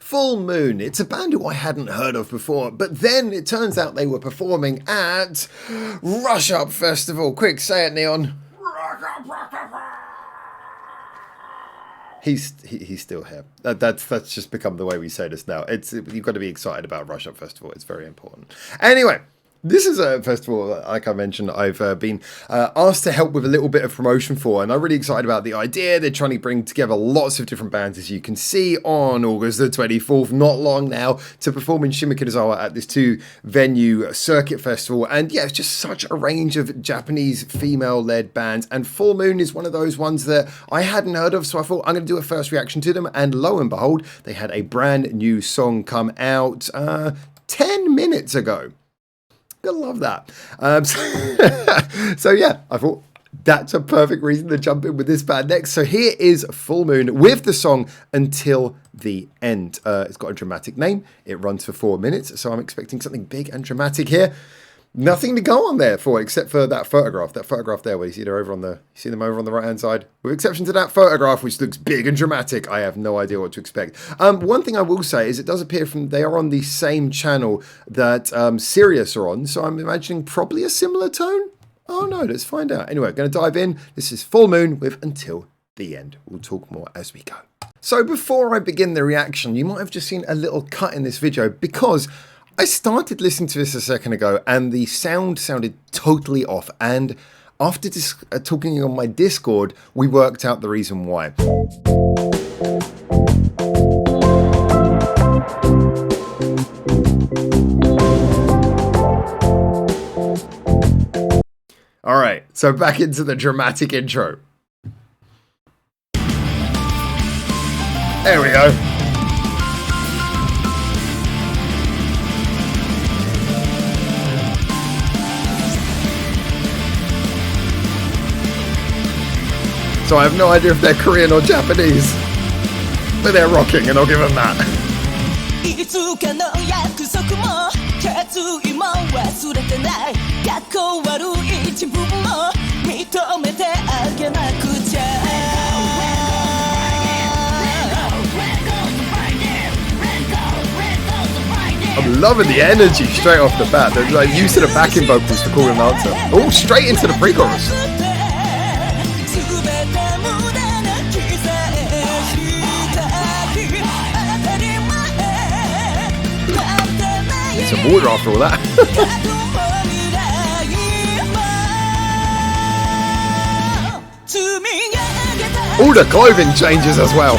FullMooN. It's a band who I hadn't heard of before, but then it turns out they were performing at Rush Up Festival. Quick, say it, Neon. He's still here. That's just become the way we say this now. You've got to be excited about Rush Up Festival. It's very important. Anyway. This is a festival, like I mentioned, I've been asked to help with a little bit of promotion for, and I'm really excited about the idea. They're trying to bring together lots of different bands, as you can see, on August the 24th, not long now, to perform in Shimokitazawa at this 2-venue circuit festival. And yeah, it's just such a range of Japanese female-led bands, and FullMooN is one of those ones that I hadn't heard of, so I thought I'm going to do a first reaction to them, and lo and behold, they had a brand new song come out 10 minutes ago. Gotta love that. So yeah, I thought that's a perfect reason to jump in with this band next. So here is FullMooN with the song Until the End. It's got a dramatic name. It runs for 4 minutes, so I'm expecting something big and dramatic here. Nothing to go on there for except for that photograph. That photograph there where you see them over on the right hand side. With exception to that photograph, which looks big and dramatic, I have no idea what to expect. One thing I will say is it does appear they are on the same channel that Sirius are on, so I'm imagining probably a similar tone. Oh no, let's find out. Anyway, going to dive in. This is FullMooN with Until the End. We'll talk more as we go. So before I begin the reaction, you might have just seen a little cut in this video because I started listening to this a second ago and the sound sounded totally off, and after talking on my Discord, we worked out the reason why. Alright, so back into the dramatic intro. There we go. So I have no idea if they're Korean or Japanese, but they're rocking, and I'll give them that. I'm loving the energy straight off the bat. They're like used to the backing vocals to call an answer. Oh, straight into the pre-chorus. Some water after all that. All the clothing changes as well.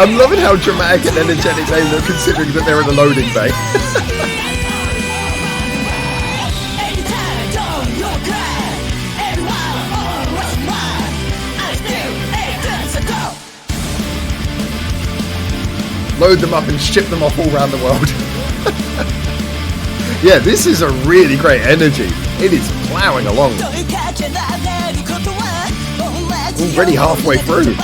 I'm loving how dramatic and energetic they look considering that they're in a loading bay. Load them up and ship them off all around the world. Yeah, this is a really great energy. It is plowing along. Already halfway through.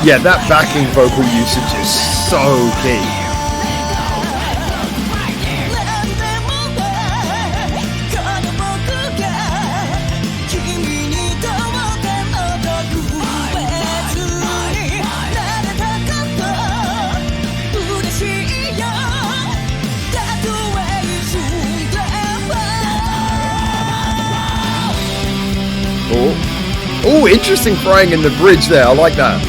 Yeah, that backing vocal usage is so key. Oh, interesting throwing in the bridge there. I like that.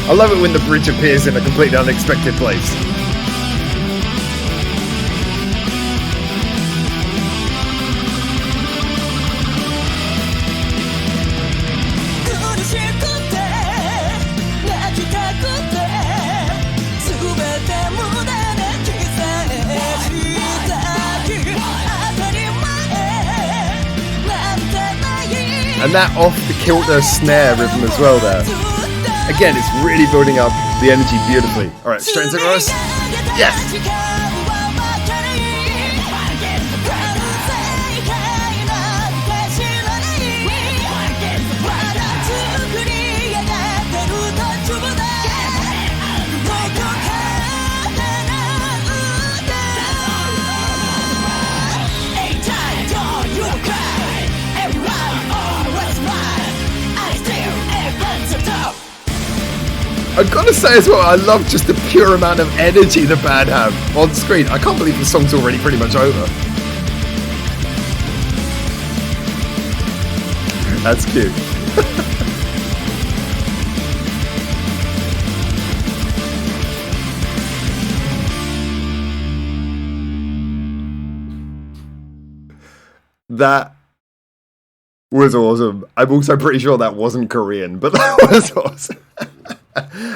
I love it when the bridge appears in a completely unexpected place. And that off-the-kilter snare rhythm as well there. Again, it's really building up the energy beautifully. Alright, straight into the chorus. Yes! I've got to say as well, I love just the pure amount of energy the band have on screen. I can't believe the song's already pretty much over. That's cute. That was awesome. I'm also pretty sure that wasn't Korean, but that was awesome.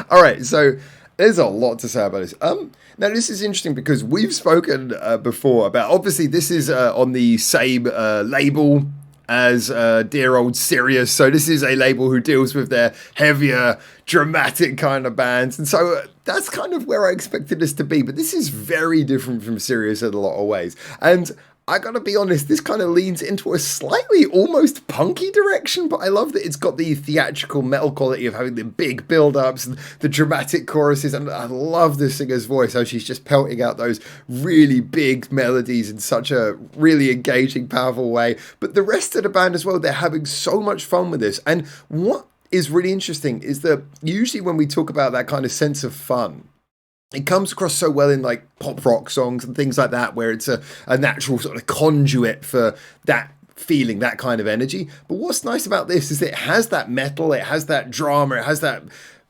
All right, so there's a lot to say about this. Now this is interesting because we've spoken before about, obviously this is on the same label as dear old Sirius, so this is a label who deals with their heavier, dramatic kind of bands, and so that's kind of where I expected this to be, but this is very different from Sirius in a lot of ways, and I gotta be honest, this kind of leans into a slightly almost punky direction, but I love that it's got the theatrical metal quality of having the big build-ups and the dramatic choruses, and I love the singer's voice, how she's just pelting out those really big melodies in such a really engaging, powerful way. But the rest of the band as well, they're having so much fun with this. And what is really interesting is that usually when we talk about that kind of sense of fun, it comes across so well in like pop rock songs and things like that, where it's a natural sort of conduit for that feeling, that kind of energy. But what's nice about this is it has that metal, it has that drama, it has that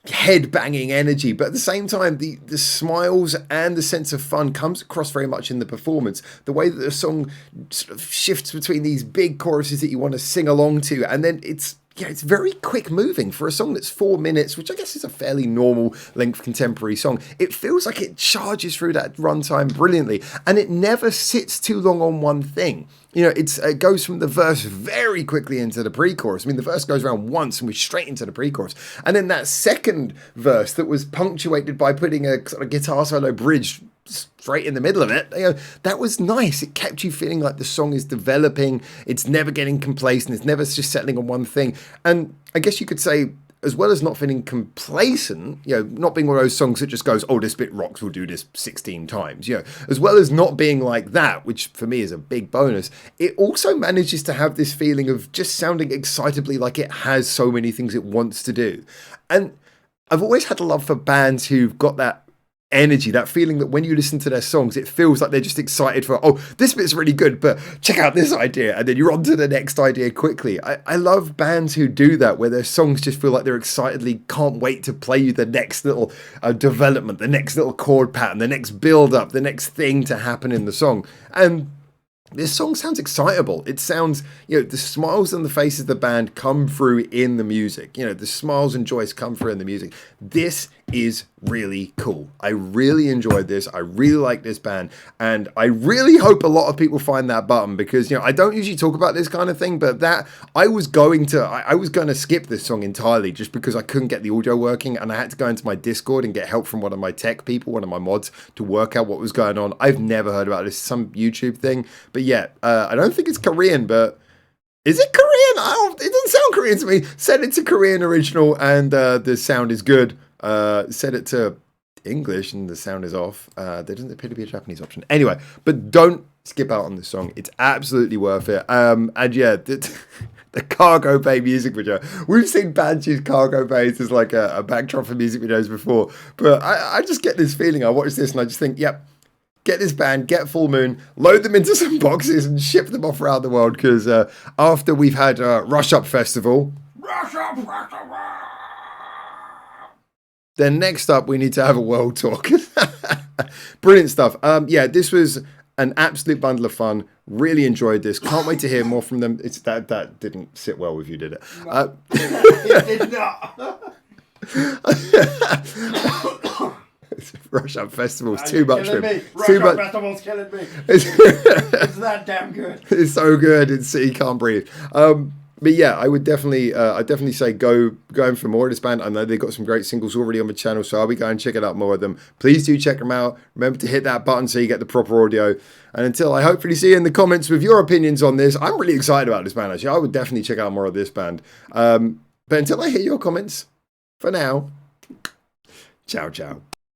head banging energy, but at the same time the smiles and the sense of fun comes across very much in the performance. The way that the song sort of shifts between these big choruses that you want to sing along to, and then it's very quick moving for a song that's 4 minutes, which I guess is a fairly normal length contemporary song. It feels like it charges through that runtime brilliantly, and it never sits too long on one thing. You know, it goes from the verse very quickly into the pre-chorus. I mean, the verse goes around once and we're straight into the pre-chorus. And then that second verse that was punctuated by putting a sort of guitar solo bridge straight in the middle of it, you know, that was nice. It kept you feeling like the song is developing. It's never getting complacent. It's never just settling on one thing. And I guess you could say, as well as not feeling complacent, you know, not being one of those songs that just goes, oh, this bit rocks, we'll do this 16 times, you know, as well as not being like that, which for me is a big bonus, it also manages to have this feeling of just sounding excitably like it has so many things it wants to do. And I've always had a love for bands who've got that energy, that feeling that when you listen to their songs, it feels like they're just excited for, oh, this bit's really good, but check out this idea, and then you're on to the next idea quickly. I love bands who do that, where their songs just feel like they're excitedly can't wait to play you the next little development, the next little chord pattern, the next build up, the next thing to happen in the song. And this song sounds excitable. It sounds, you know, the smiles on the faces of the band come through in the music. You know, the smiles and joys come through in the music. This is really cool. I really enjoyed this. I really like this band, and I really hope a lot of people find that button, because, you know, I don't usually talk about this kind of thing, but that I was going to skip this song entirely just because I couldn't get the audio working, and I had to go into my Discord and get help from one of my tech people, one of my mods, to work out what was going on. I've never heard about this, some YouTube thing, but yeah, I don't think it's Korean, but is it Korean? It doesn't sound Korean to me. Set it to Korean original and the sound is good. Set it to English and the sound is off. There doesn't appear to be a Japanese option. Anyway, but don't skip out on this song. It's absolutely worth it. And yeah, the Cargo Bay music video. We've seen bands use Cargo Bays as like a backdrop for music videos before, but I just get this feeling. I watch this and I just think, yep, get this band, get FullMooN, load them into some boxes and ship them off around the world, because after we've had Rush Up Festival, then next up we need to have a world talk. Brilliant stuff. Yeah, this was an absolute bundle of fun. Really enjoyed this. Can't wait to hear more from them. It's that didn't sit well with you, did it? No, it did not. Rush Up Festival's too much for him. Rush Up Festival's killing me. It's that damn good. It's so good. You can't breathe. But yeah, I would definitely say go in for more of this band. I know they've got some great singles already on the channel, so I'll be going checking out more of them. Please do check them out. Remember to hit that button so you get the proper audio. And until I hopefully see you in the comments with your opinions on this, I'm really excited about this band, actually. I would definitely check out more of this band. But until I hear your comments, for now, ciao, ciao.